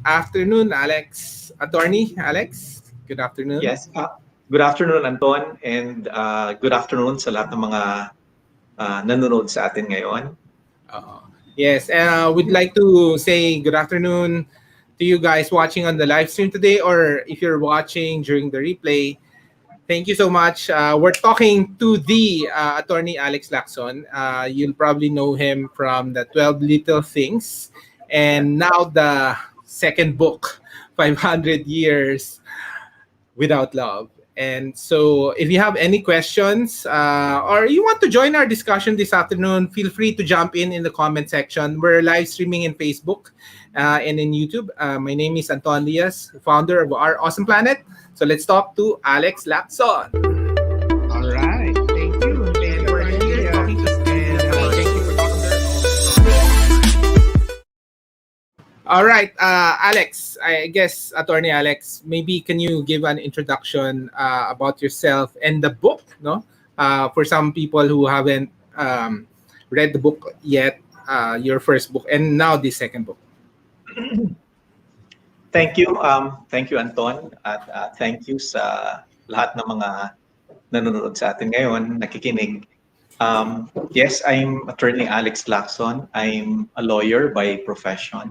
afternoon, Alex. Attorney Alex, good afternoon. Yes. Good afternoon, Anton, and good afternoon sa lahat ng mga nanonood sa atin ngayon. Uh, yes, we'd like to say good afternoon to you guys watching on the live stream today, or if you're watching during the replay. Thank you so much. We're talking to the attorney Alex Lacson. You'll probably know him from the 12 Little Things, and now the second book, 500 Years Without Love. And so, if you have any questions or you want to join our discussion this afternoon, feel free to jump in the comment section. We're live streaming in Facebook and in YouTube. My name is Anton Diaz, founder of Our Awesome Planet. So let's talk to Alex Lacson. All right. Thank you. And we're here talking to thank you for talking to. All right, Alex, I guess, Attorney Alex, maybe can you give an introduction about yourself and the book, no? For some people who haven't read the book yet, your first book, and now the second book. Thank you. Thank you, Anton. At thank you sa lahat ng mga nanonood sa atin ngayon, nakikinig. Yes, I'm Attorney Alex Lacson. I'm a lawyer by profession.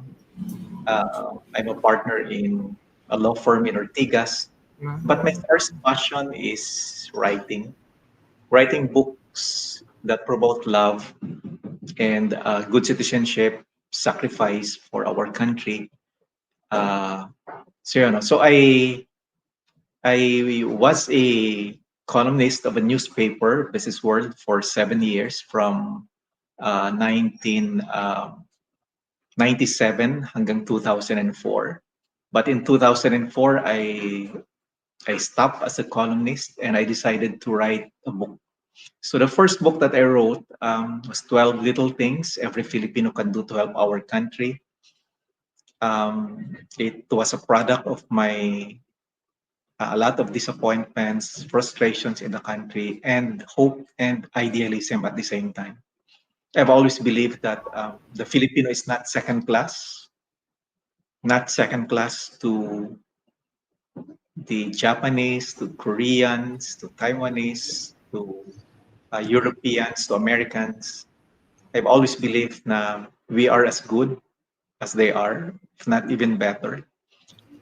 I'm a partner in a law firm in Ortigas. But my first passion is writing books that promote love and good citizenship, sacrifice for our country. So I was a columnist of a newspaper, Business World, for 7 years from 1997 hanggang 2004. But in 2004, I stopped as a columnist and I decided to write a book. So the first book that I wrote was 12 Little Things Every Filipino Can Do to Help Our Country. It was a product of my a lot of disappointments, frustrations in the country, and hope and idealism at the same time. I've always believed that the Filipino is not second class to the Japanese, to Koreans, to Taiwanese, to Europeans, to Americans. I've always believed that we are as good as they are, if not even better.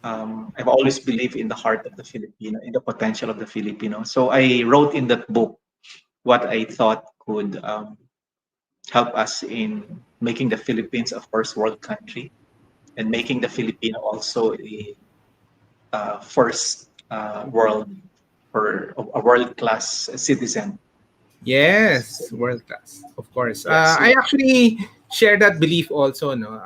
I've always believed in the heart of the Filipino, in the potential of the Filipino. So I wrote in that book what I thought could help us in making the Philippines a first world country and making the Filipino also a first world or a world-class citizen. Yes, world class, of course. Yes. I actually share that belief also, no.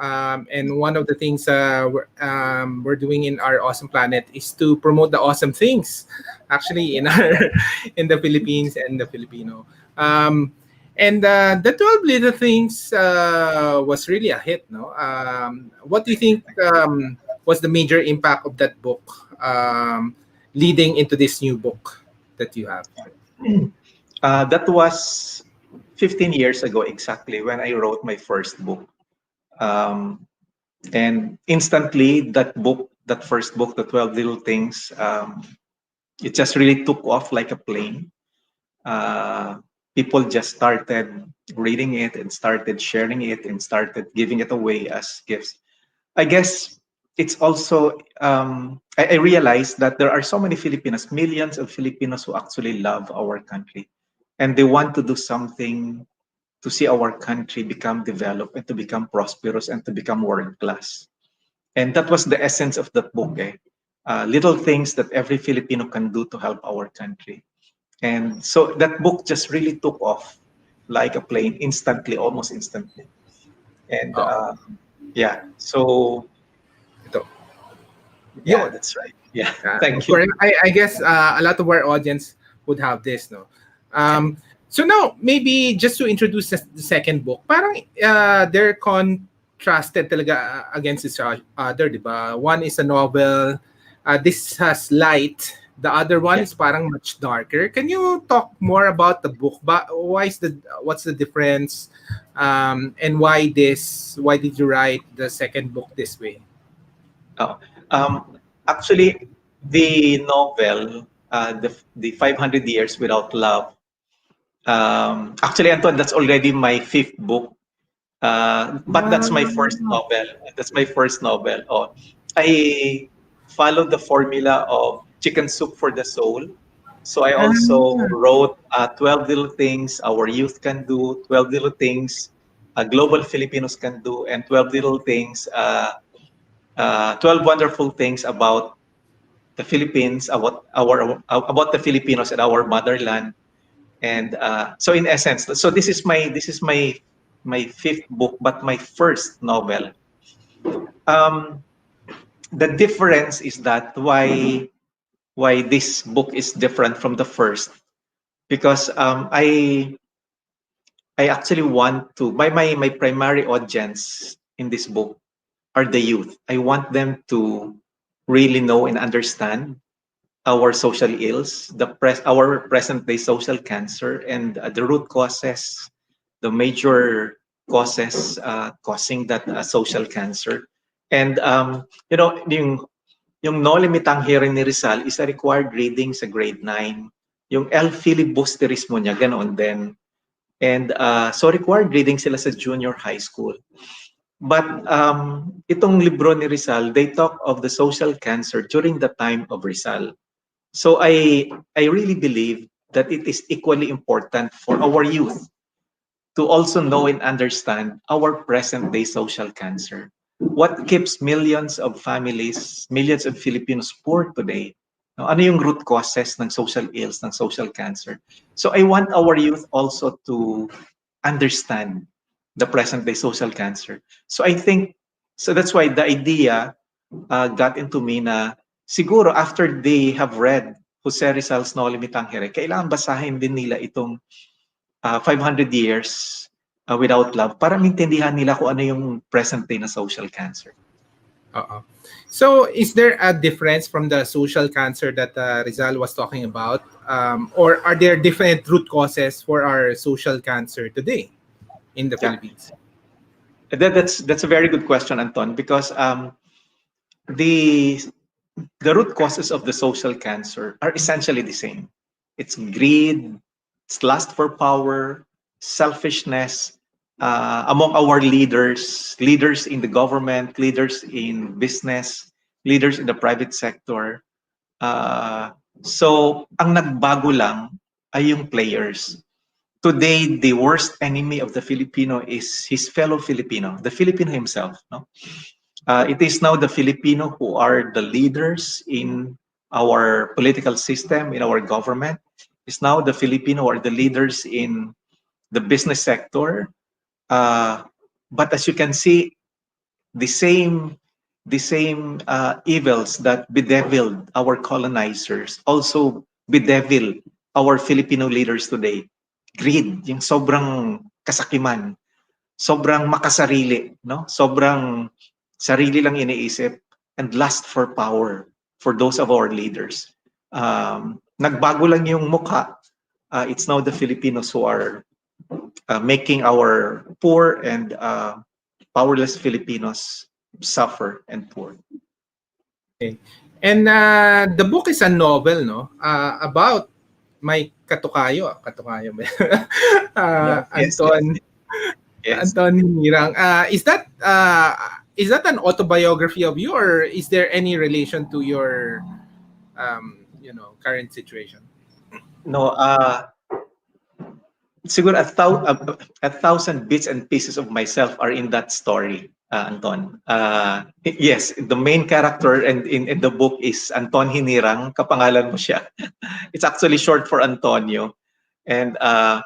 And one of the things we're doing in Our Awesome Planet is to promote the awesome things, actually, in our in the Philippines and the Filipino. And the 12 Little Things was really a hit, no. What do you think was the major impact of that book, leading into this new book that you have? That was 15 years ago exactly when I wrote my first book. And instantly that first book, The 12 Little Things, it just really took off like a plane. People just started reading it and started sharing it and started giving it away as gifts. I guess it's also, I realized that there are so many Filipinos, millions of Filipinos who actually love our country. And they want to do something to see our country become developed and to become prosperous and to become world class. And that was the essence of that book. Little things that every Filipino can do to help our country. And so that book just really took off like a plane instantly, almost instantly. And so yeah, that's right. Yeah, thank you. I guess a lot of our audience would have this, no. So now, maybe just to introduce the second book, parang they're contrasted talaga against each other, di ba? One is a novel. This has light. The other one is parang much darker. Can you talk more about the book? What's the difference? And why did you write the second book this way? Oh, actually, the novel, the 500 Years Without Love. Actually, Anton, that's already my fifth book. But that's my first Wow. novel. That's my first novel. Oh, I followed the formula of Chicken Soup for the Soul. So I also Ah, wrote 12 Little Things Our Youth Can Do, 12 Little Things Global Filipinos Can Do, and 12 Little Things, 12 Wonderful Things about the Philippines, about the Filipinos and our motherland. And so in essence, so this is my fifth book, but my first novel. um, the difference is that why this book is different from the first, because I actually want to my primary audience in this book are the youth. I want them to really know and understand our social ills, our present day social cancer, and the root causes, the major causes causing that social cancer. And yung No Limitang Hearing ni Rizal is a required reading sa grade 9. Yung El Filibusterismo niya, ganoon din. And so required reading sila sa junior high school. But itong libro ni Rizal, they talk of the social cancer during the time of Rizal. So I really believe that it is equally important for our youth to also know and understand our present day social cancer. What keeps millions of families, millions of Filipinos poor today? No, ano yung root causes ng social ills, ng social cancer? So I want our youth also to understand the present day social cancer. So I think, so that's why the idea got into me na siguro after they have read Jose Rizal's No Limitang Here, kailangan basahin din nila itong 500 Years Without Love para maintindihan nila kung ano yung present day na social cancer. uh-uh. So, is there a difference from the social cancer that Rizal was talking about? Or are there different root causes for our social cancer today in the Yeah, Philippines? that's a very good question, Anton, because the the root causes of the social cancer are essentially the same. It's greed, it's lust for power, selfishness among our leaders in the government, leaders in business, leaders in the private sector. Uh, so, ang nagbago lang ay yung players. Today, the worst enemy of the Filipino is his fellow Filipino, the Filipino himself. No? It is now the Filipino who are the leaders in our political system, in our government. It's now the Filipino who are the leaders in the business sector. But as you can see, the same evils that bedeviled our colonizers also bedevil our Filipino leaders today. Greed, yung sobrang kasakiman, sobrang makasarili, no? Sobrang sarili lang iniisip, and lust for power for those of our leaders. Nagbago lang yung mukha. It's now the Filipinos who are making our poor and powerless Filipinos suffer and poor. Okay. And the book is a novel, no? About my katukayo. Katukayo ba? Yeah. Yes, yes, Anton. yes. Anton Hirang. Is that an autobiography of you, or is there any relation to your current situation? No, siguro a thousand bits and pieces of myself are in that story, Anton. Yes, the main character and in the book is Anton Hinirang, kapangalan mo siya. It's actually short for Antonio. And a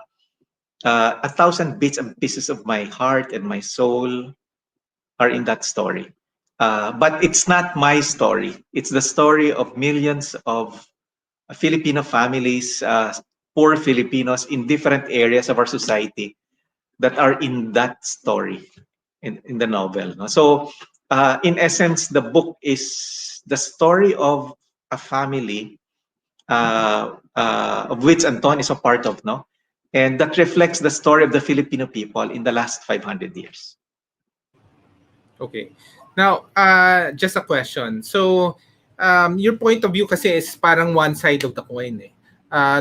thousand bits and pieces of my heart and my soul are in that story. But it's not my story. It's the story of millions of Filipino families, poor Filipinos in different areas of our society that are in that story in the novel. No? So, in essence, the book is the story of a family of which Anton is a part of, no? And that reflects the story of the Filipino people in the last 500 years. Okay. Now, just a question. So, your point of view kasi is parang one side of the coin eh.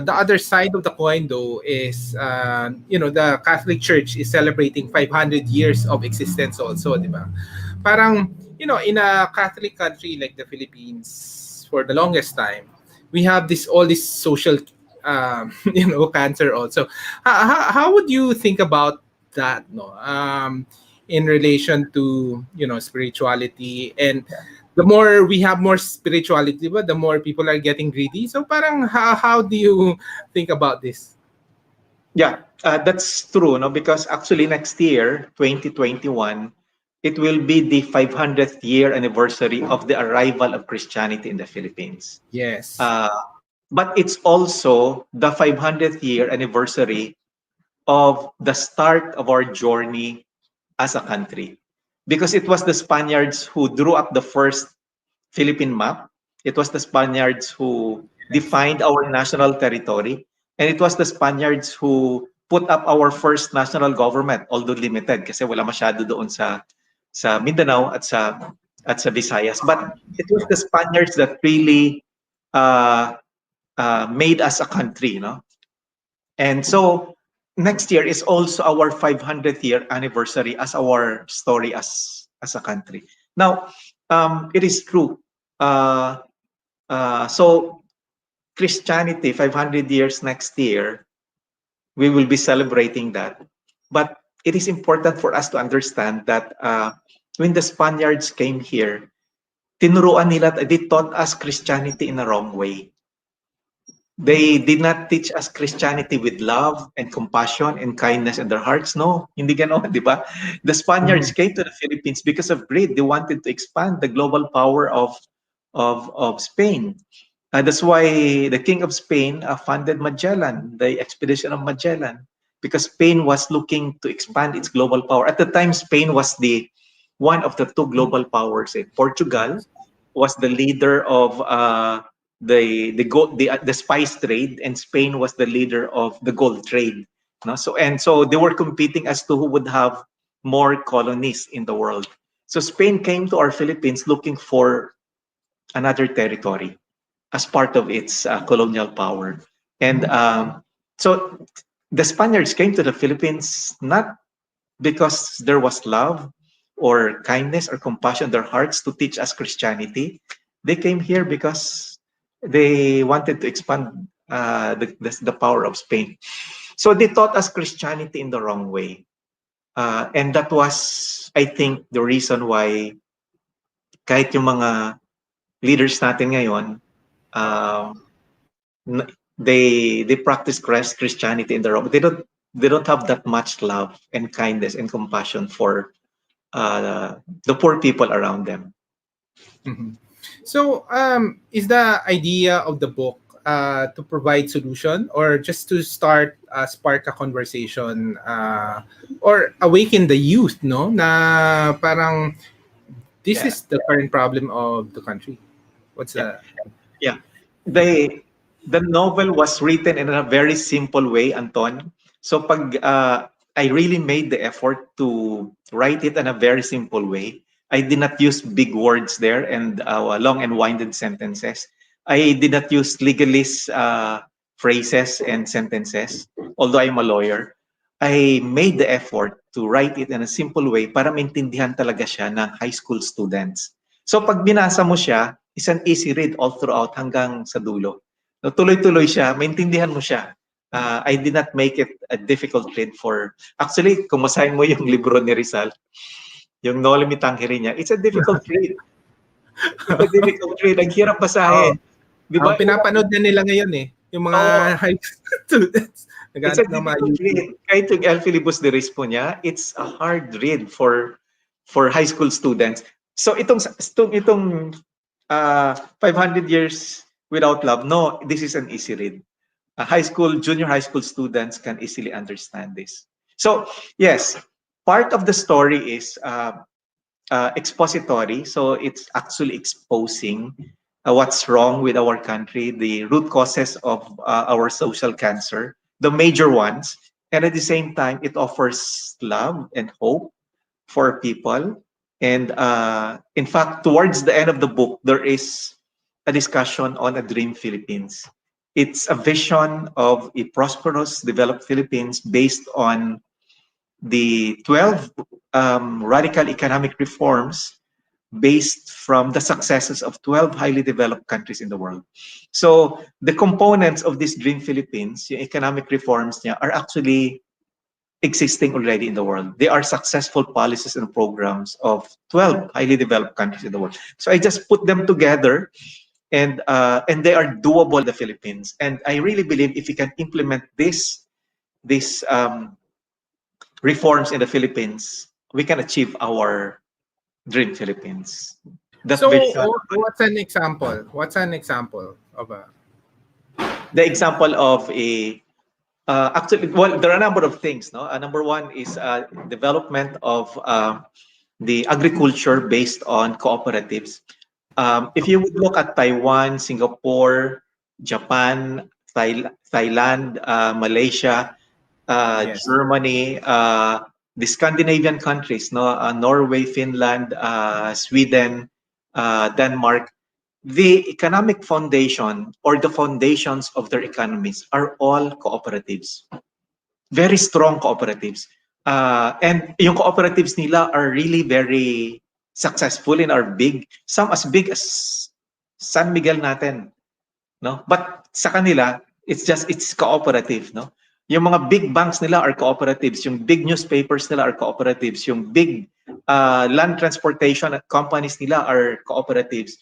The other side of the coin though is, the Catholic Church is celebrating 500 years of existence also, di ba? Parang, in a Catholic country like the Philippines, for the longest time, we have all this social, cancer also. How would you think about that, no? In relation to spirituality, and the more we have more spirituality, but the more people are getting greedy. So parang how do you think about this? Yeah, that's true, no? Because actually next year, 2021, it will be the 500th year anniversary of the arrival of Christianity in the Philippines. Yes. Uh, but it's also the 500th year anniversary of the start of our journey as a country. Because it was the Spaniards who drew up the first Philippine map. It was the Spaniards who Yes. defined our national territory. And it was the Spaniards who put up our first national government, although limited kasi wala masyado doon sa Mindanao at sa Visayas. But it was the Spaniards that really uh, made us a country, no? And so next year is also our 500th year anniversary as our story as a country. Now, it is true. Uh, so Christianity, 500 years next year, we will be celebrating that. But it is important for us to understand that when the Spaniards came here, tinuruan nila, they taught us Christianity in a wrong way. They did not teach us Christianity with love and compassion and kindness in their hearts. No, hindi ganon, di ba? The Spaniards Mhm. came to the Philippines because of greed. They wanted to expand the global power of Spain. That's why the King of Spain funded Magellan, the expedition of Magellan, because Spain was looking to expand its global power. At the time, Spain was the one of the two global powers. Portugal Yes. was the leader of the spice trade, and Spain was the leader of the gold trade. No? So they were competing as to who would have more colonies in the world. So Spain came to our Philippines looking for another territory as part of its colonial power. And so the Spaniards came to the Philippines not because there was love or kindness or compassion in their hearts to teach us Christianity. They came here because they wanted to expand the power of Spain. So they taught us Christianity in the wrong way. And that was, I think, the reason why kahit yung mga leaders natin ngayon, uh, they practice Christianity in the wrong. They don't have that much love and kindness and compassion for the poor people around them. Mhm. So, is the idea of the book to provide solution, or just to spark a conversation, or awaken the youth, no? Na parang this Yeah, is the current problem of the country. What's yeah, the yeah. The novel was written in a very simple way, Anton. So pag I really made the effort to write it in a very simple way. I did not use big words there and long and winded sentences. I did not use legalist phrases and sentences, although I'm a lawyer. I made the effort to write it in a simple way para maintindihan talaga siya ng high school students. So pag binasa mo siya, it's an easy read all throughout hanggang sa dulo. No, tuloy-tuloy siya, maintindihan mo siya. I did not make it a difficult read for... Actually, kung masahin mo yung libro ni Rizal, yung No Limit Tanghiri niya, it's a difficult read. It's a difficult read. Ang hirap oh, basahin. Di ba? pinapanood na nila ngayon eh, yung mga Oo, high school students. it's a Naghanap ng mga difficult YouTube. read. Kahit yung El Filibus de Rispo niya, it's a hard read for high school students. So itong 500 years without love, no, this is an easy read. Junior high school students can easily understand this. So yes, part of the story is expository. So it's actually exposing what's wrong with our country, the root causes of our social cancer, the major ones. And at the same time, it offers love and hope for people. And in fact, towards the end of the book, there is a discussion on a dream Philippines. It's a vision of a prosperous, developed Philippines based on the 12 radical economic reforms based from the successes of 12 highly developed countries in the world. So the components of this Dream Philippines, yung economic reforms niya, are actually existing already in the world. They are successful policies and programs of 12 highly developed countries in the world. So I just put them together, and they are doable in the Philippines. And I really believe if we can implement these reforms in the Philippines, we can achieve our dream Philippines. That So, vision, what's an example? What's an example of a? the example of a actually, well, there are a number of things. No, number one is development of the agriculture based on cooperatives. If you would look at Taiwan, Singapore, Japan, Thailand, Malaysia, Yes. Germany, the Scandinavian countries, no, Norway, Finland, Sweden, Denmark, the economic foundation or the foundations of their economies are all cooperatives. Very strong cooperatives. And yung cooperatives nila are really very successful and are big. Some as big as San Miguel natin, no? But sa kanila, it's cooperative, no? Yung mga big banks nila are cooperatives, yung big newspapers nila are cooperatives, yung big land transportation companies nila are cooperatives.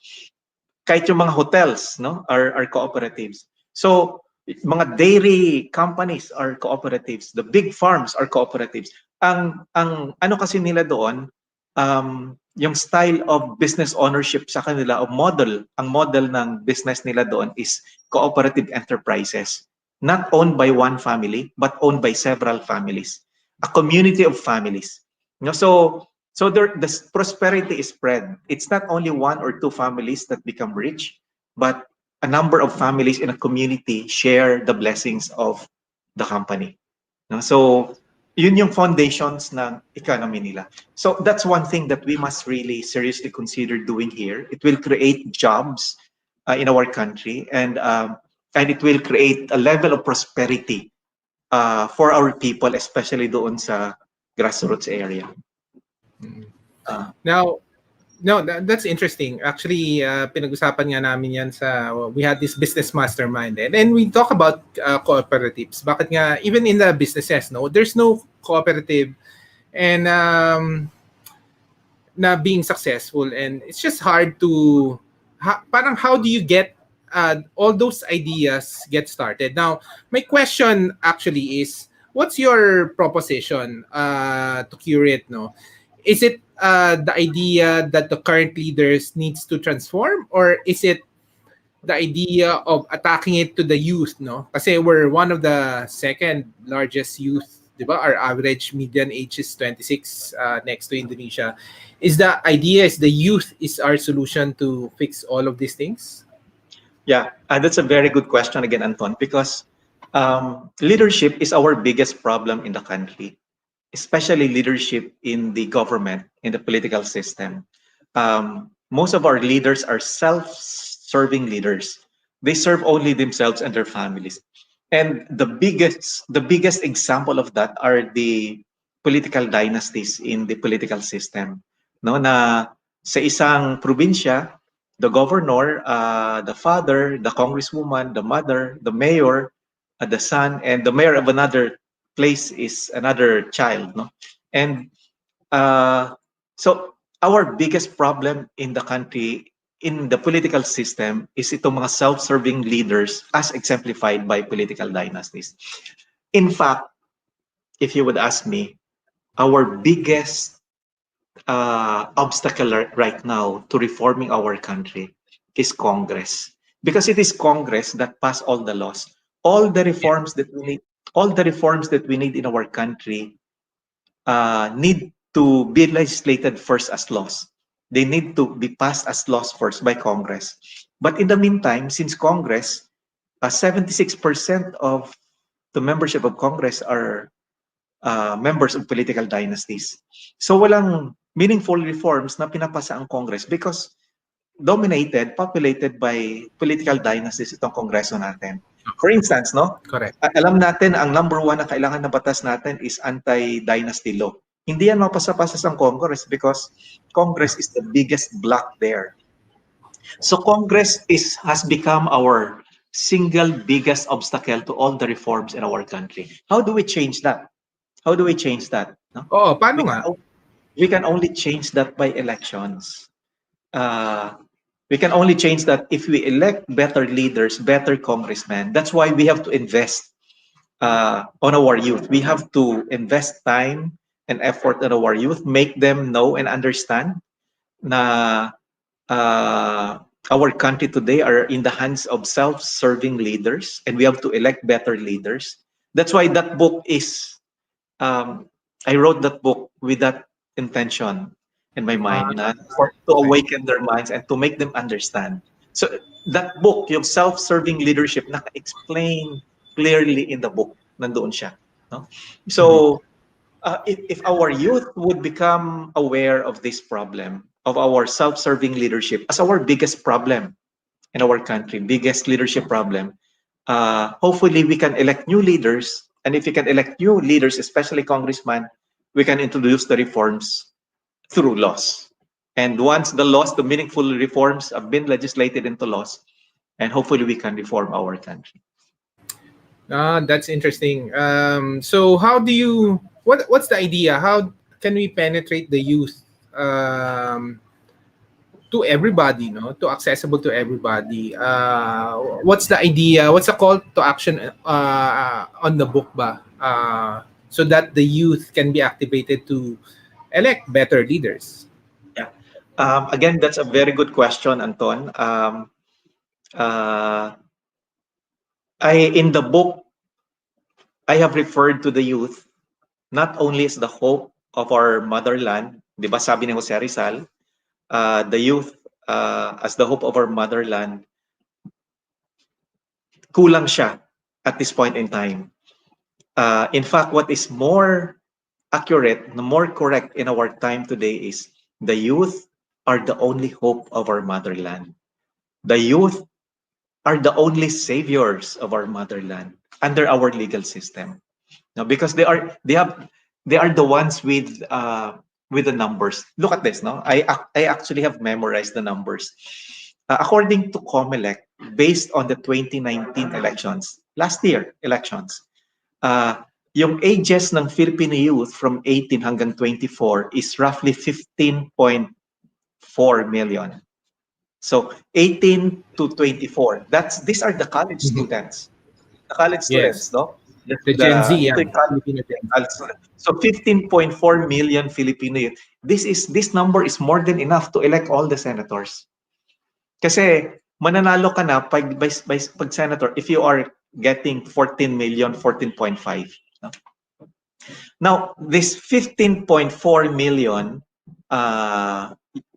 Kahit yung mga hotels, no, are cooperatives. So mga dairy companies are cooperatives, the big farms are cooperatives. Ang ano kasi nila doon, yung style of business ownership sa kanila, o model, ang model ng business nila doon is cooperative enterprises, not owned by one family but owned by several families, a community of families. You know, so the prosperity is spread. It's not only one or two families that become rich, but a number of families in a community share the blessings of the company. No? So yun yung foundations ng economy nila. So that's one thing that we must really seriously consider doing here. It will create jobs in our country, and it will create a level of prosperity for our people, especially doon sa grassroots area. Now, no, that's interesting. Actually, pinag-usapan nga namin yan sa, we had this business mastermind. And we talk about cooperatives. Bakit nga, even in the businesses, no, there's no cooperative and na being successful. And it's just hard to, parang how do you get all those ideas get started? Now, my question actually is, what's your proposition to curate, no? Is it the idea that the current leaders needs to transform, or is it the idea of attacking it to the youth, no? Kasi we're one of the second largest youth, di ba? Our average median age is 26 next to Indonesia. Is the idea is the youth is our solution to fix all of these things? Yeah, that's a very good question again, Anton, because leadership is our biggest problem in the country, especially leadership in the government, in the political system. Most of our leaders are self-serving leaders. They serve only themselves and their families. And the biggest example of that are the political dynasties in the political system. No, na sa isang probinsya, the governor, the father, the congresswoman, the mother, the mayor, the son, and the mayor of another place is another child, no? And so our biggest problem in the country, in the political system, is itong mga self-serving leaders as exemplified by political dynasties. In fact, if you would ask me, our biggest obstacle right now to reforming our country is Congress, because it is Congress that pass all the laws, all the reforms that we need, all the reforms that we need in our country need to be legislated first as laws. They need to be passed as laws first by Congress. But in the meantime, since Congress, 76% of the membership of Congress are members of political dynasties. So walang meaningful reforms na pinapasa ang Congress because populated by political dynasties itong Kongreso natin. For instance, no? Correct. Alam natin ang number one na kailangan na batas natin is anti-dynasty law. Hindi yan mapasa-pasa sa Congress because Congress is the biggest block there. So Congress has become our single biggest obstacle to all the reforms in our country. How do we change that? How do we change that? No? Oo, paano nga? We can only change that by elections. We can only change that if we elect better leaders, better congressmen. That's why we have to invest on our youth. We have to invest time and effort on our youth, make them know and understand na our country today are in the hands of self-serving leaders, and we have to elect better leaders. That's why that book is, I wrote that book with that intention in my mind, to awaken their minds and to make them understand. So that book, yung self-serving leadership, naka-explain clearly in the book. Nandoon siya. No? So if our youth would become aware of this problem, of our self-serving leadership as our biggest problem in our country, biggest leadership problem, hopefully we can elect new leaders. And if we can elect new leaders, especially congressmen, we can introduce the reforms through laws. And once the laws, the meaningful reforms have been legislated into laws, and hopefully we can reform our country. That's interesting. So how do you, what's the idea? How can we penetrate the youth to everybody, no? To accessible to everybody? What's the idea? What's the call to action on the book ba? So that the youth can be activated to elect better leaders. Yeah. Again, that's a very good question, Anton. In the book, I have referred to the youth not only as the hope of our motherland, di ba sabi ni Jose Rizal, the youth as the hope of our motherland, kulang siya at this point in time. In fact, what is more accurate, more correct in our time today is the youth are the only hope of our motherland. The youth are the only saviors of our motherland under our legal system. Now, because they are the ones with the numbers. Look at this, no? I actually have memorized the numbers. According to COMELEC, based on the 2019 elections, last year elections, yung ages ng Filipino youth from 18 hanggang 24 is roughly 15.4 million. So 18 to 24. These are the college students. The college students, Yes. no? The Gen Z, yeah. So 15.4 million Filipino youth. This number is more than enough to elect all the senators. Kasi mananalo ka na pag senator if you are getting 14 million, 14.5. No? Now, this 15.4 million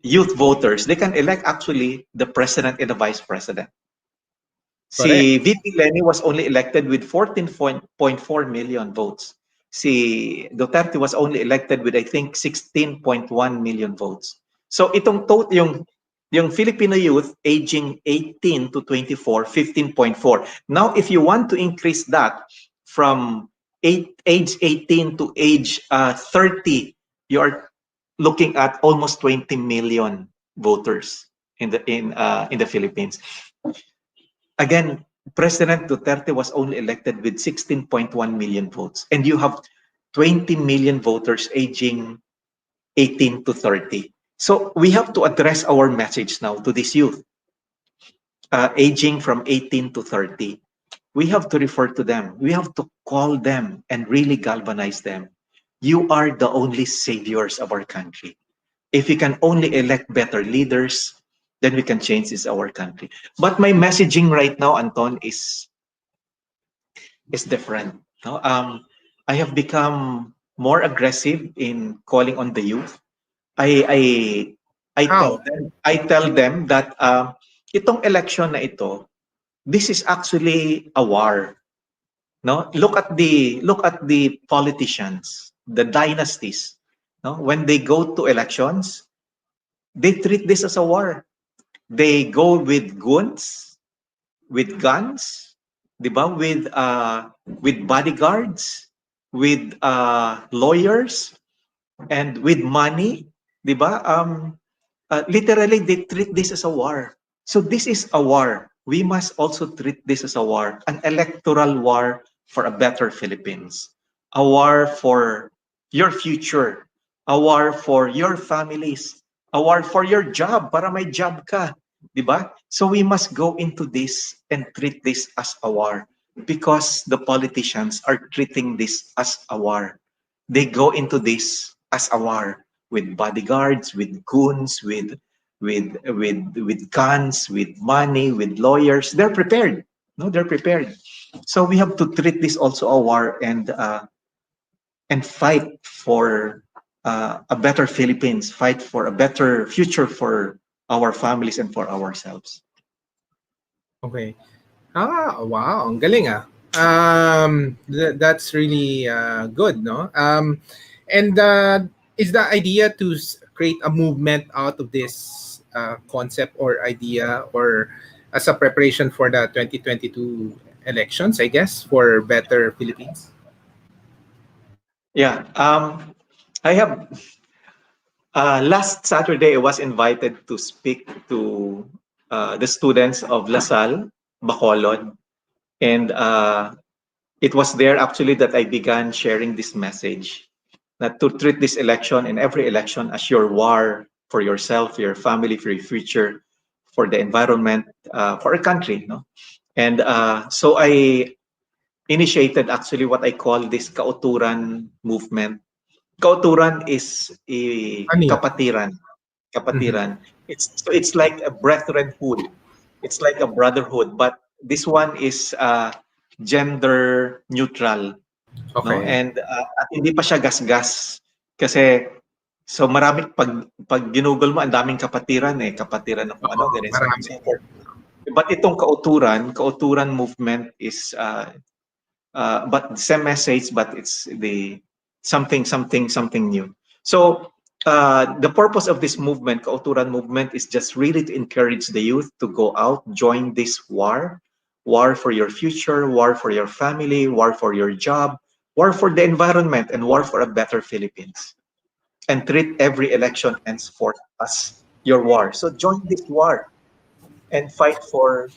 youth voters, they can elect actually the president and the vice president. Si VP Lenny was only elected with 14.4 million votes. Si Duterte was only elected with, I think, 16.1 million votes. So itong yung Filipino youth aging 18 to 24, 15.4. Now, if you want to increase that from age 18 to age 30, you are looking at almost 20 million voters in the Philippines. Again, President Duterte was only elected with 16.1 million votes, and you have 20 million voters aging 18 to 30. So we have to address our message now to this youth, aging from 18 to 30. We have to refer to them. We have to call them and really galvanize them. You are the only saviors of our country. If we can only elect better leaders, then we can change our country. But my messaging right now, Anton, is different. No? I have become more aggressive in calling on the youth. I tell them that itong election na ito, this is actually a war. No, look at the politicians, the dynasties. No? When they go to elections, they treat this as a war. They go with guns, with guns, di ba? With bodyguards, with lawyers, and with money, di ba? Literally, they treat this as a war. So this is a war. We must also treat this as a war, an electoral war for a better Philippines, a war for your future, a war for your families, a war for your job, para may job ka, di ba? So we must go into this and treat this as a war because the politicians are treating this as a war. They go into this as a war with bodyguards, with goons, with guns, with money, with lawyers. They're prepared. No, they're prepared. So we have to treat this also a war and fight for a better Philippines, fight for a better future for our families and for ourselves. Okay. Wow, ang galing ah. That's really good, no? And is the idea to create a movement out of this concept or idea, or as a preparation for the 2022 elections, I guess, for better Philippines? Yeah. I have last Saturday I was invited to speak to the students of LaSalle, Bacolod, and it was there actually that I began sharing this message that to treat this election and every election as your war for yourself, for your family, for your future, for the environment, for a country. No? And so I initiated actually what I call this Kauturan movement. Kauturan is a Ano yun? kapatiran. Mhm. Kapatiran. It's like a brethrenhood. It's like a brotherhood, but this one is gender neutral, no? Okay. And at hindi pa siya gasgas kasi so marami pag ginugol mo ang daming kapatiran kapatiran ng kung ano, Oo, ganun so on and marami. so forth. But itong kauturan movement is but the same message, but it's the something new. So the purpose of this movement, Kauturan movement, is just really to encourage the youth to go out, join this war for your future, war for your family, war for your job, war for the environment, and war for a better Philippines. And treat every election henceforth as your war. So join this war and fight for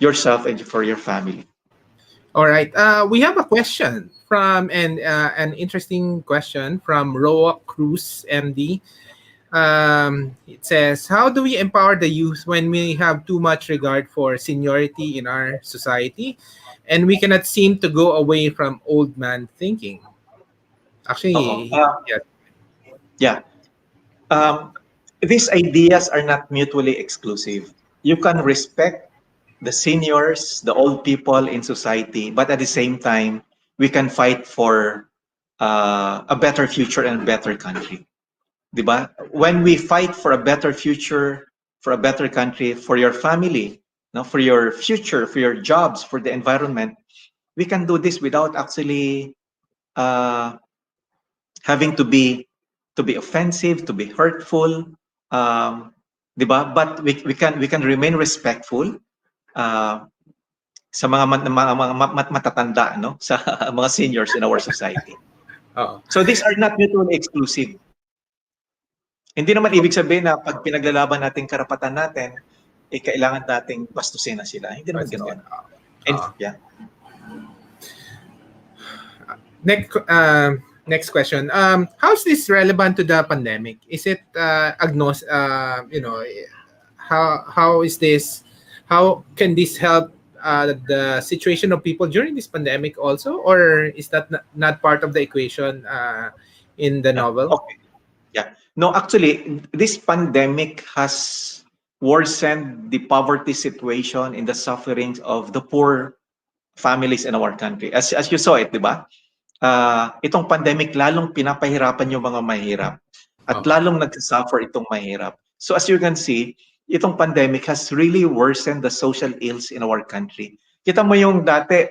yourself and for your family. All right. We have a question from an interesting question from Rob Cruz MD. It says, "How do we empower the youth when we have too much regard for seniority in our society, and we cannot seem to go away from old man thinking?" Oo. Actually, yeah. Yeah. Um, these ideas are not mutually exclusive. You can respect the seniors, the old people in society, but at the same time, we can fight for a better future and a better country. Diba? When we fight for a better future, for a better country, for your family, no, for your future, for your jobs, for the environment, we can do this without actually uh, having to be offensive, to be hurtful, um, 'di ba? But we can remain respectful uh, sa mga matatanda, no? Sa mga seniors in our society. Oh, So these are not mutually exclusive. Hindi naman ibig sabihin na pag pinaglalaban natin karapatan natin, kailangan nating bastusin na sila. Hindi naman what's ganoon. it? And Oh. yeah. Next question. How is this relevant to the pandemic? Is it how is this? How can this help the situation of people during this pandemic also, or is that not part of the equation in the Yeah. novel? Okay. Yeah. No, actually, this pandemic has worsened the poverty situation in the sufferings of the poor families in our country. As you saw it, di ba? Itong pandemic lalong pinapahirapan yung mga mahirap at Oh, lalong nagsasuffer itong mahirap. So as you can see, itong pandemic has really worsened the social ills in our country. Kita mo yung dati,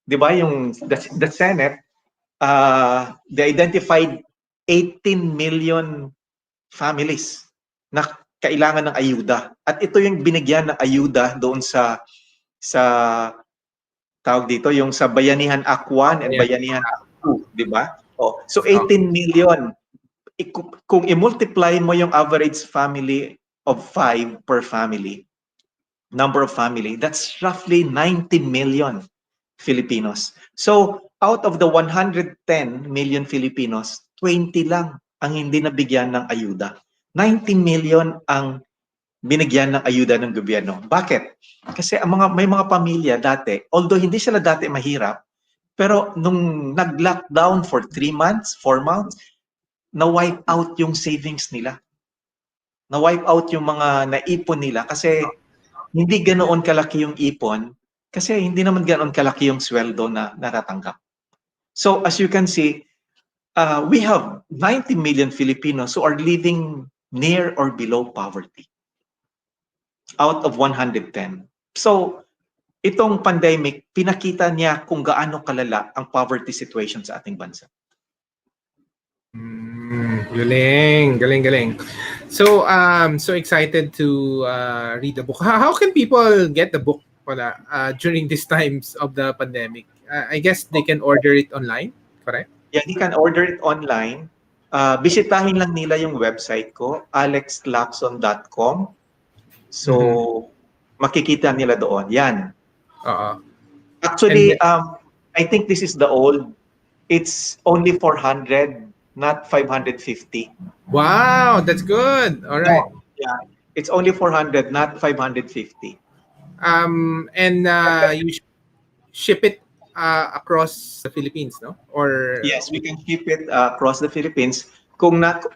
di ba, yung the Senate they identified 18 million families na kailangan ng ayuda. At ito yung binigyan ng ayuda doon sa tawag dito, yung sa Bayanihan Act 1 and Ayan. Bayanihan Act 2, di ba? Oh, so Oh. 18 million. Kung i-multiply mo yung average family of 5 per family, number of family, that's roughly 90 million Filipinos. So, out of the 110 million Filipinos, 20 lang ang hindi nabigyan ng ayuda. 90 million ang binigyan ng ayuda ng gobyerno. Bakit? Kasi may mga pamilya dati, although hindi sila dati mahirap, pero nung nag-lockdown for 3 months, 4 months, na-wipe out yung savings nila. Na-wipe out yung mga naipon nila kasi hindi ganoon kalaki yung ipon kasi hindi naman ganoon kalaki yung sweldo na natatanggap. So as you can see, we have 90 million Filipinos who are living near or below poverty out of 110. So itong pandemic, pinakita niya kung gaano kalala ang poverty situation sa ating bansa. Galing, galing, galing. So, so excited to read the book. How can people get the book pala, during these times of the pandemic? I guess they can order it online, correct? Yeah, you can order it online. Bisitahin lang nila yung website ko, alexlacson.com. So, makikita nila doon. Yan. Actually, I think this is the old. It's only 400, not 550. Wow, that's good. All right. Yeah, it's only 400, not 550. And you ship it across the Philippines, no? Or yes, we can ship it across the Philippines.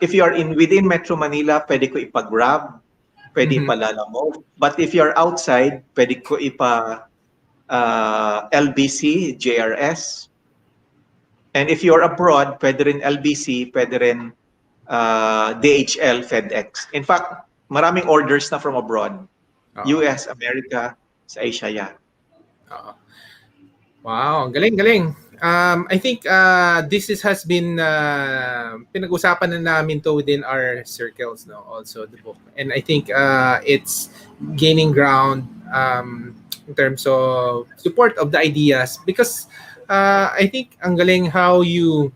If you are within Metro Manila, pwede ko ipa-Grab, pwede ipa-Lalamove. But if you are outside, pwede ko LBC, JRS. And if you are abroad, pwede rin LBC, pwede rin DHL, FedEx. In fact, maraming orders na from abroad. US, America, sa Asia yan. Wow, galing, galing. I think this has been pinag-usapan na namin to within our circles, no? Also the book, and I think it's gaining ground in terms of support of the ideas because I think ang galing how you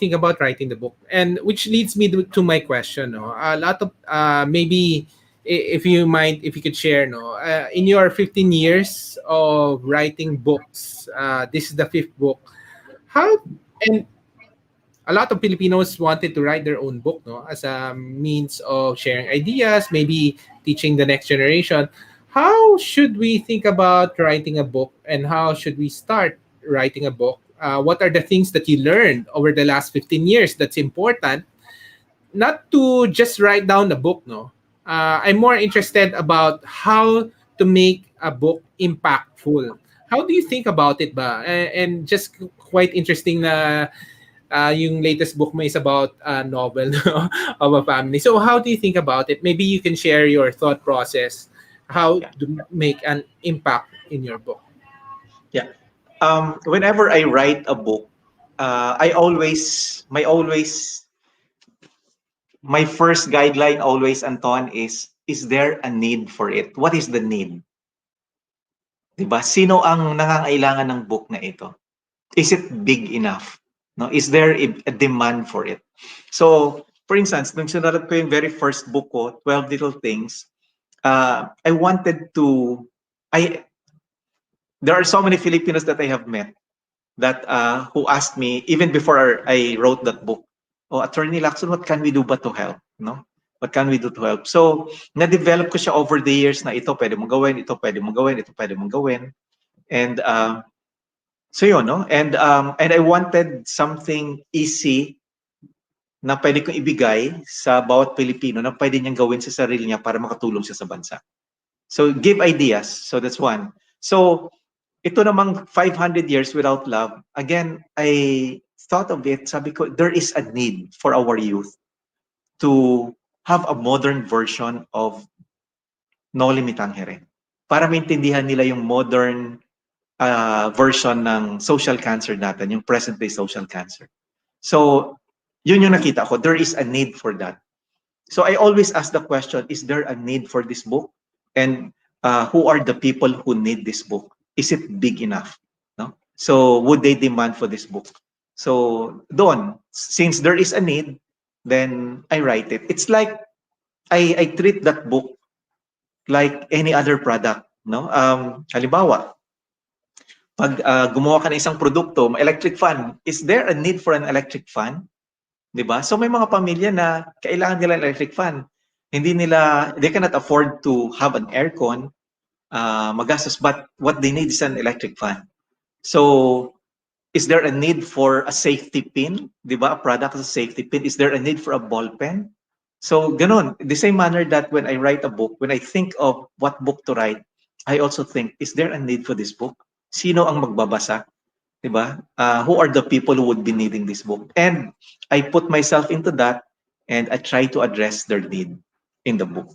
think about writing the book, and which leads me to my question. No, a lot of maybe if you could share, no, in your 15 years of writing books, this is the 5th book. How and a lot of Filipinos wanted to write their own book, no, as a means of sharing ideas, maybe teaching the next generation. How should we think about writing a book, and how should we start writing a book? What are the things that you learned over the last 15 years that's important? Not to just write down the book, no. I'm more interested about how to make a book impactful. How do you think about it ba? And just quite interesting na yung latest book mo is about a novel no, of a family. So how do you think about it? Maybe you can share your thought process, how to make an impact in your book. Yeah. Whenever I write a book, my first guideline always, Anton, is there a need for it? What is the need? Diba? Sino ang nangangailangan ng book na ito? Is it big enough? No? Is there a demand for it? So, for instance, nung sinulat ko yung very first book ko, 12 Little Things, I wanted to, there are so many Filipinos that I have met that who asked me, even before I wrote that book, oh, Attorney Lacson, what can we do ba to help? No? What can we do to help? So, na-develop ko siya over the years na ito pwede mong gawin, ito pwede mong gawin, ito pwede mong gawin. And so yun, no? And I wanted something easy na pwede kong ibigay sa bawat Pilipino na pwede niyang gawin sa sarili niya para makatulong siya sa bansa. So, give ideas. So, that's one. So, ito namang 500 years without love, again, I thought of it, sabi ko, there is a need for our youth to have a modern version of No Limitang Here para maintindihan nila yung modern version ng social cancer natin, yung present day social cancer. So, yun yung nakita ko. There is a need for that. So I always ask the question, is there a need for this book? And who are the people who need this book? Is it big enough? No? So would they demand for this book? So doon, since there is a need, then I write it. It's like I treat that book like any other product. No? Halimbawa, pag gumawa ka ng isang produkto, electric fan, is there a need for an electric fan? 'Di ba? So may mga pamilya na kailangan nila ng electric fan. Hindi nila, they cannot afford to have an aircon, magastos, but what they need is an electric fan. So is there a need for a safety pin? 'Di ba? A product as a safety pin. Is there a need for a ball pen? So ganun, the same manner that when I write a book, when I think of what book to write, I also think, is there a need for this book? Sino ang magbabasa? Diba? Who are the people who would be needing this book? And I put myself into that and I try to address their need in the book.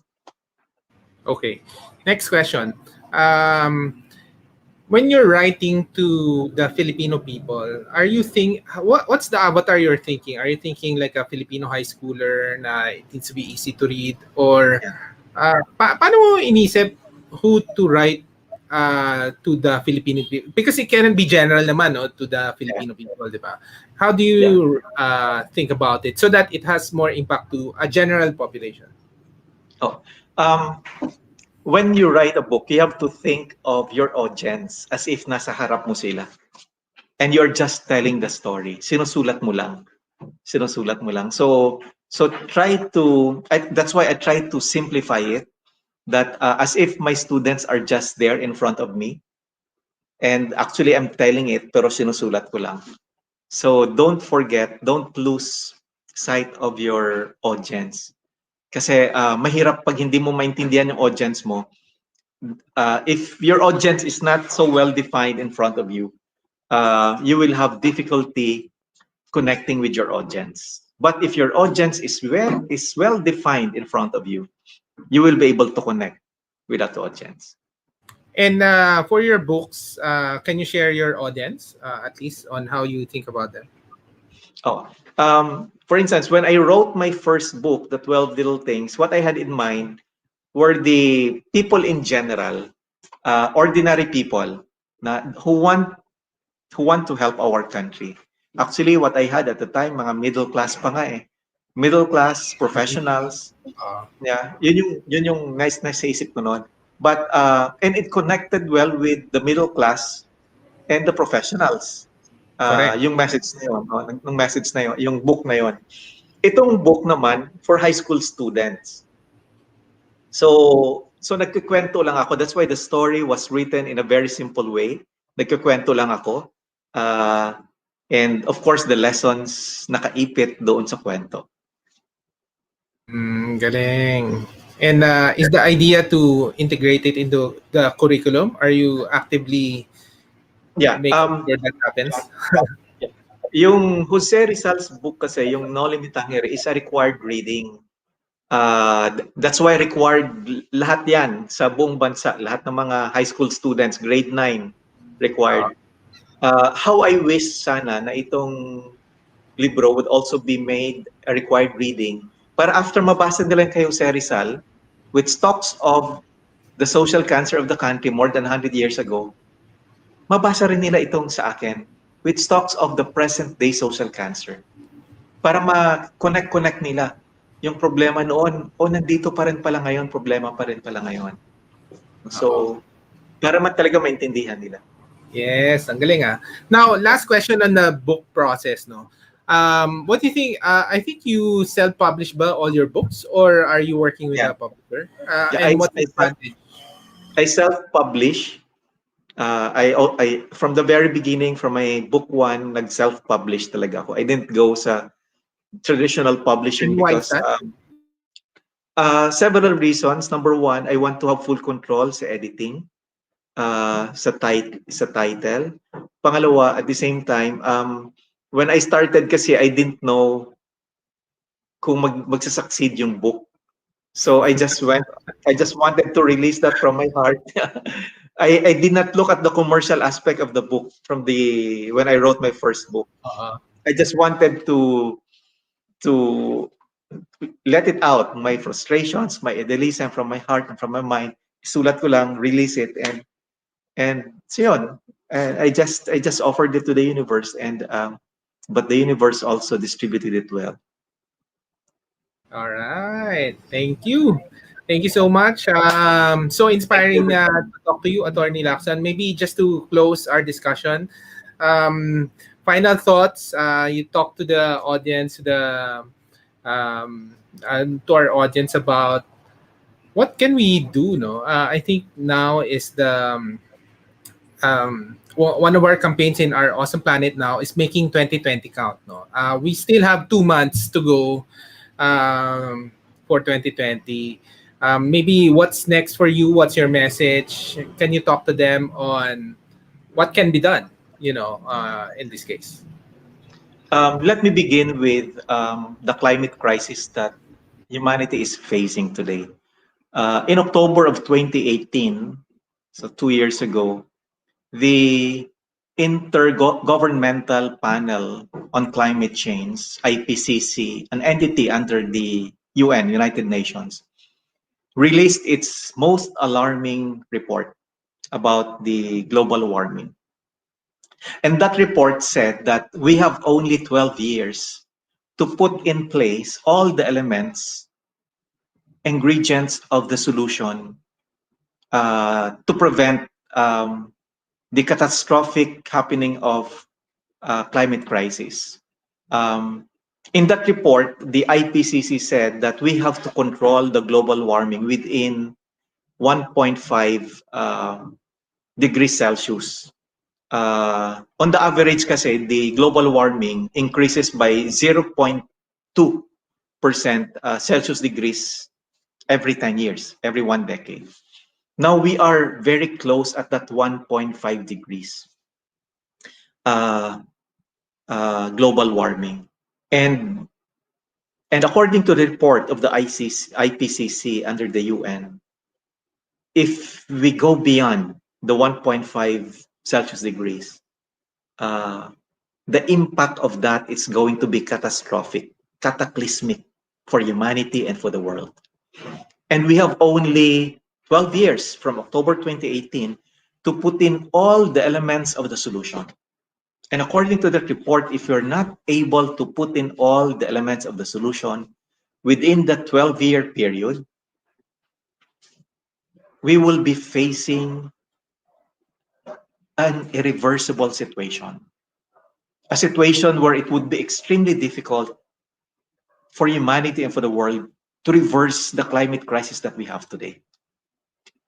Okay. Next question. When you're writing to the Filipino people, are you what's the avatar you're thinking? Are you thinking like a Filipino high schooler na it needs to be easy to read? Or paano mo inisip who to write to the Filipino people? Because it can be general naman, no, to the Filipino people, di ba? How do you think about it so that it has more impact to a general population? When you write a book, you have to think of your audience as if nasa harap mo sila. And you're just telling the story. Sinusulat mo lang. Sinusulat mo lang. So that's why I try to simplify it, that as if my students are just there in front of me. And actually, I'm telling it, pero sinusulat ko lang. So don't lose sight of your audience. Kasi mahirap pag hindi mo maintindihan yung audience mo. If your audience is not so well defined in front of you, you will have difficulty connecting with your audience. But if your audience is well defined in front of you, you will be able to connect with that audience. And for your books, can you share your audience, at least on how you think about them? For instance, when I wrote my first book, The 12 Little Things, what I had in mind were the people in general, ordinary people who want to help our country. Actually, what I had at the time, mga middle class pa nga eh. Middle class professionals. Yeah, yun yung nice sa isip ko noon. But and it connected well with the middle class and the professionals. Yung message na yun, yung book na yun. Itong book naman for high school students. So nagkukwento lang ako. That's why the story was written in a very simple way. Nagkukwento lang ako. And of course, the lessons nakaipit doon sa kwento. Galing. And is the idea to integrate it into the curriculum? Are you actively making sure that happens? Yung Jose Rizal's book kasi, yung No Limit Tangere, is a required reading. That's why required lahat yan sa buong bansa. Lahat ng mga high school students, grade 9, required. How I wish sana na itong libro would also be made a required reading para after mabasa nila kay Jose Rizal, which talks of the social cancer of the country more than 100 years ago, mabasa rin nila itong sa akin, which talks of the present day social cancer. Para ma-connect nila yung problema noon, nandito pa rin pala ngayon, problema pa rin pala ngayon. So, para talaga maintindihan nila. Yes, ang galing ah. Now, last question on the book process, no? What do you think? I think you self-publish ba all your books, or are you working with a publisher? And what's the advantage? I self-publish. I from the very beginning, from my book 1, nag-self-publish talaga ako. I didn't go sa traditional publishing because several reasons. Number 1, I want to have full control sa editing, sa title. Pangalawa, at the same time, when I started kasi, I didn't know kung magsasucceed yung book. So I just wanted to release that from my heart. I did not look at the commercial aspect of the book from the when I wrote my first book. Uh, I just wanted to let it out, my frustrations, my idealism from my heart and from my mind. Sulat ko lang, release it, and so yun. And I just offered it to the universe, and but the universe also distributed it well. all right. Thank you. Thank you so much. So Thank inspiring you. to talk to you, Attorney Lacson. Maybe just to close our discussion, um, final thoughts. You talk to the audience, to our audience about what can we do. No, I think now is one of our campaigns in our awesome planet now is making 2020 count. No, we still have 2 months to go for 2020. Maybe what's next for you? What's your message? Can you talk to them on what can be done? In this case. Let me begin with the climate crisis that humanity is facing today. In October of 2018, so 2 years ago, the Intergovernmental Panel on Climate Change, IPCC, an entity under the UN, United Nations, released its most alarming report about the global warming. And that report said that we have only 12 years to put in place all the elements, ingredients of the solution to prevent the catastrophic happening of climate crisis. Um, in that report, the IPCC said that we have to control the global warming within 1.5 degrees Celsius. On the average kasi, the global warming increases by 0.2% Celsius degrees every 10 years, every 1 decade. Now we are very close at that 1.5 degrees uh, global warming. And, and according to the report of the IPCC under the UN, if we go beyond the 1.5 Celsius degrees, uh, the impact of that is going to be catastrophic, cataclysmic for humanity and for the world. And we have only 12 years from October 2018 to put in all the elements of the solution. And according to that report, if you're not able to put in all the elements of the solution within the 12-year period, we will be facing an irreversible situation. A situation where it would be extremely difficult for humanity and for the world to reverse the climate crisis that we have today.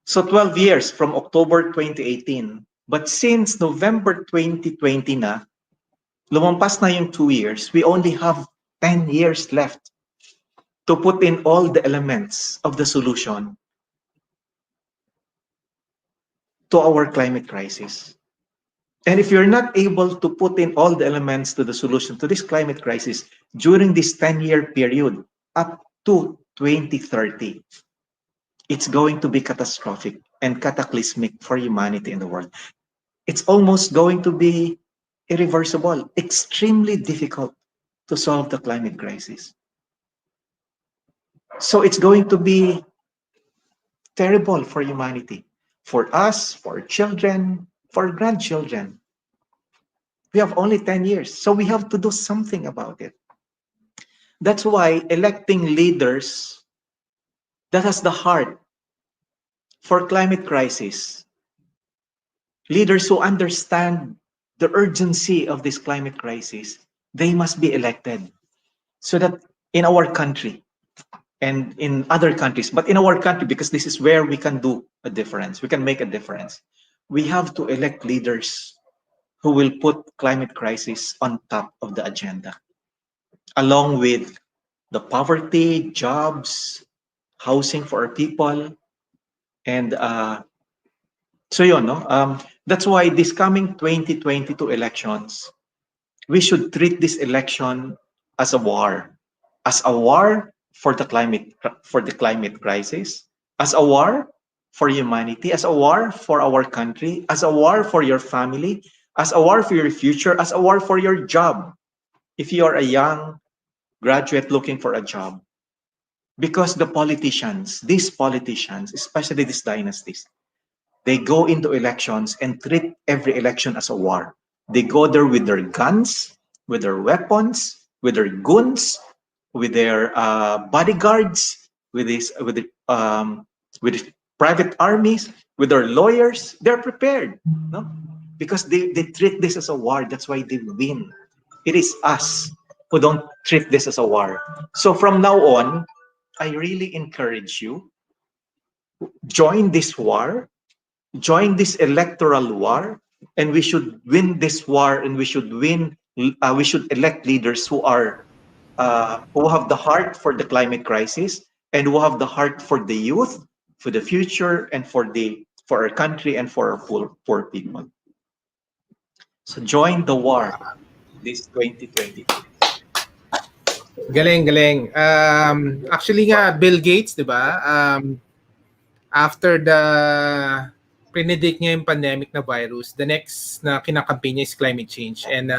So 12 years from October 2018, but since November 2020 na, lumampas na yung 2 years, we only have 10 years left to put in all the elements of the solution to our climate crisis. And if you're not able to put in all the elements to the solution to this climate crisis during this 10-year period up to 2030, it's going to be catastrophic and cataclysmic for humanity in the world. It's almost going to be irreversible, extremely difficult to solve the climate crisis. So it's going to be terrible for humanity, for us, for children, for grandchildren. We have only 10 years, so we have to do something about it. That's why electing leaders that has the heart for climate crisis, leaders who understand the urgency of this climate crisis, they must be elected so that in our country and in other countries, but in our country, because this is where we can do a difference, we can make a difference. We have to elect leaders who will put climate crisis on top of the agenda, along with the poverty, jobs, housing for our people, and so yun, no? That's why this coming 2022 elections, we should treat this election as a war for the climate crisis, as a war for humanity, as a war for our country, as a war for your family, as a war for your future, as a war for your job. If you are a young graduate looking for a job, because the politicians, these politicians, especially these dynasties, they go into elections and treat every election as a war. They go there with their guns, with their weapons, with their goons, with their bodyguards, with the private armies, with their lawyers. They're prepared, no? Because they treat this as a war. That's why they win. It is us who don't treat this as a war. So from now on, I really encourage you, join this war, join this electoral war, and we should win this war, and we should elect leaders who have the heart for the climate crisis, and who have the heart for the youth, for the future, and for our country, and for our poor people. So join the war this 2022. Galing, galing. Actually nga, Bill Gates, di ba? After the predict niya yung pandemic na virus, the next na kinakampanya is climate change. And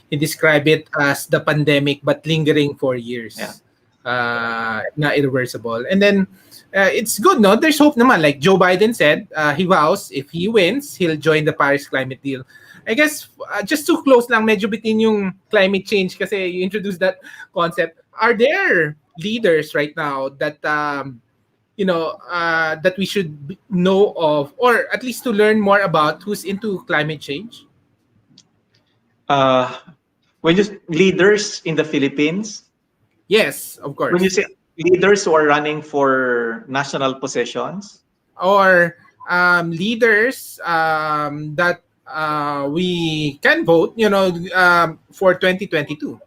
he described it as the pandemic but lingering for years. Yeah. Na irreversible. And then, it's good, no? There's hope naman. Like Joe Biden said, he vows if he wins, he'll join the Paris climate deal. I guess, just too close lang, medyo bitin yung climate change kasi you introduced that concept. Are there leaders right now that, that we should know of, or at least to learn more about, who's into climate change? When you leaders in the Philippines, Yes, of course. when you say leaders who are running for national positions, Or leaders that we can vote, for 2022.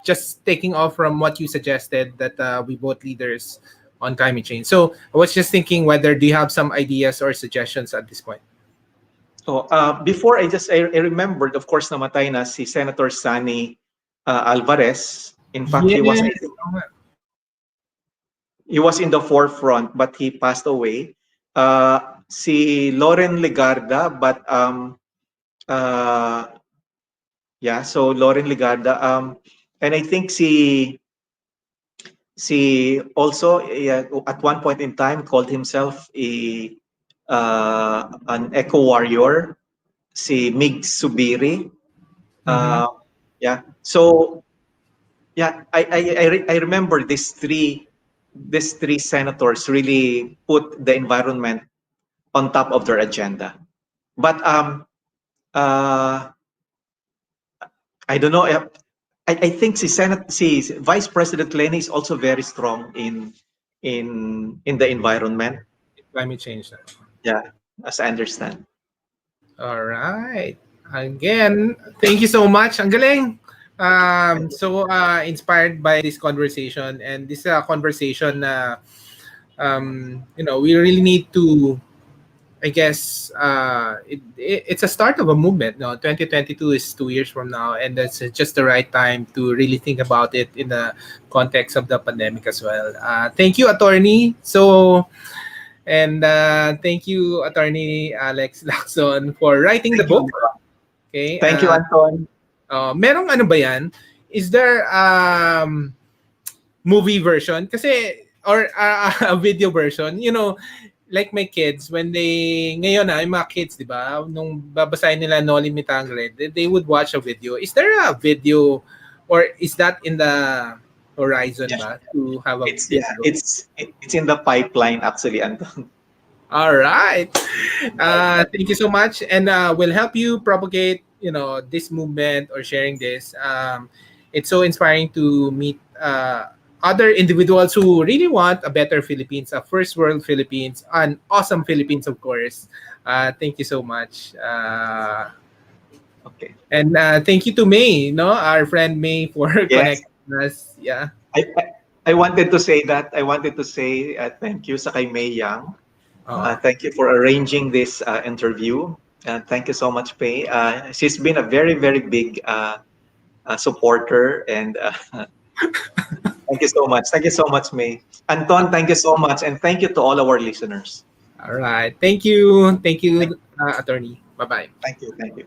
Just taking off from what you suggested that we vote leaders on climate change. So I was just thinking whether do you have some ideas or suggestions at this point? before I remembered, of course, namatay na si Senator Sani Alvarez. In fact, he was in the forefront, but he passed away. Si Loren Legarda, but so Loren Legarda, and I think si also at one point in time called himself an eco warrior, si Mig Subiri. So I remember these three senators really put the environment on top of their agenda. But I don't know. I think si Vice President Lenny is also very strong in the environment. Climate change. Yeah, as I understand. All right. Again, thank you so much. Ang galing. So inspired by this conversation, and this is a conversation na we really need to, I guess, it's a start of a movement. No, 2022 is 2 years from now, and that's just the right time to really think about it in the context of the pandemic as well. Thank you, attorney. And thank you, attorney Alex Lacson, for writing the book. Okay. Thank you, Anton. Merong ano ba yan? Is there movie version? Kasi, or a video version? Like my kids, when ngayon yung mga kids, di ba? Nung babasahin nila Noli Me Tangere, they would watch a video. Is there a video, or is that in the horizon ba? To have a video? It's in the pipeline, actually, Anton. All right. Thank you so much. And we'll help you propagate, this movement or sharing this. It's so inspiring to meet other individuals who really want a better Philippines, a first world Philippines, an awesome Philippines, of course. Thank you so much. Okay. And thank you to May, our friend May, for connecting us. Yeah. I wanted to say that. I wanted to say thank you sa kay May Yang. Thank you for arranging this interview. Thank you so much, May. She's been a very, very big supporter, and thank you so much. Thank you so much, May. Anton, thank you so much, and thank you to all our listeners. All right. Thank you. Thank you, attorney. Bye bye. Thank you. Thank you.